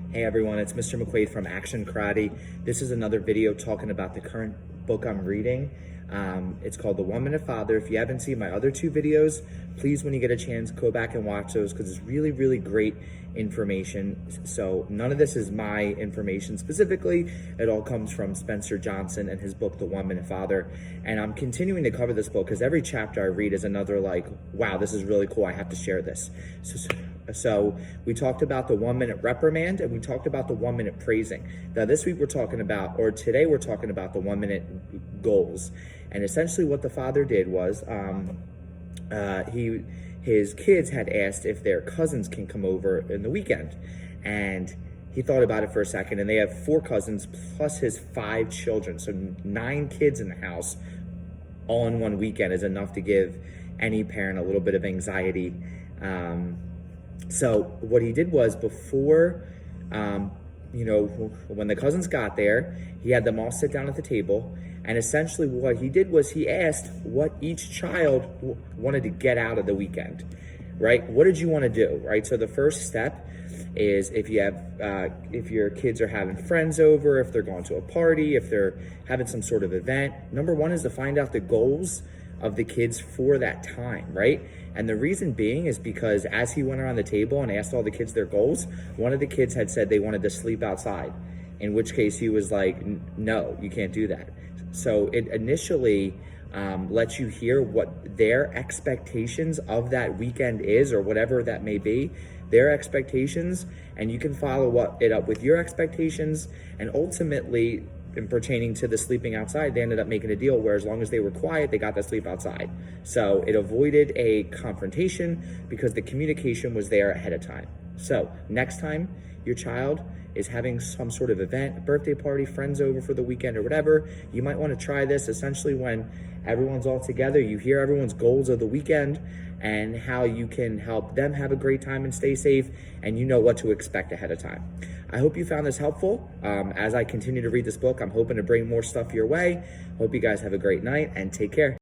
Hey everyone, it's Mr. McQuaid from Action Karate. This is another video talking about the current book I'm reading. It's called The 1 Minute Father. If you haven't seen my other two videos, please, when you get a chance, go back and watch those because it's really, really great information. So none of this is my information specifically. It all comes from Spencer Johnson and his book, The 1 Minute Father. And I'm continuing to cover this book because every chapter I read is another wow, this is really cool. I have to share this. So we talked about the 1 minute reprimand and we talked about the 1 minute praising. Now this week today we're talking about the 1 minute goals. And essentially what the father did was his kids had asked if their cousins can come over in the weekend. And he thought about it for a second, and they have 4 cousins plus his 5 children. So 9 kids in the house all in one weekend is enough to give any parent a little bit of anxiety. So what he did was before, when the cousins got there, he had them all sit down at the table. And essentially what he did was he asked what each child wanted to get out of the weekend, right? What did you want to do, right? So the first step is if your kids are having friends over, if they're going to a party, if they're having some sort of event, number one is to find out the goals of the kids for that time, right? And the reason being is because as he went around the table and asked all the kids their goals, one of the kids had said they wanted to sleep outside, in which case he was like, no, you can't do that. So it initially lets you hear what their expectations of that weekend is, or whatever that may be, their expectations, and you can follow it up with your expectations. And ultimately, in pertaining to the sleeping outside, they ended up making a deal where as long as they were quiet, they got to sleep outside. So it avoided a confrontation because the communication was there ahead of time. So next time your child is having some sort of event, a birthday party, friends over for the weekend or whatever, you might want to try this. Essentially, when everyone's all together, you hear everyone's goals of the weekend and how you can help them have a great time and stay safe, and you know what to expect ahead of time. I hope you found this helpful. As I continue to read this book, I'm hoping to bring more stuff your way. Hope you guys have a great night and take care.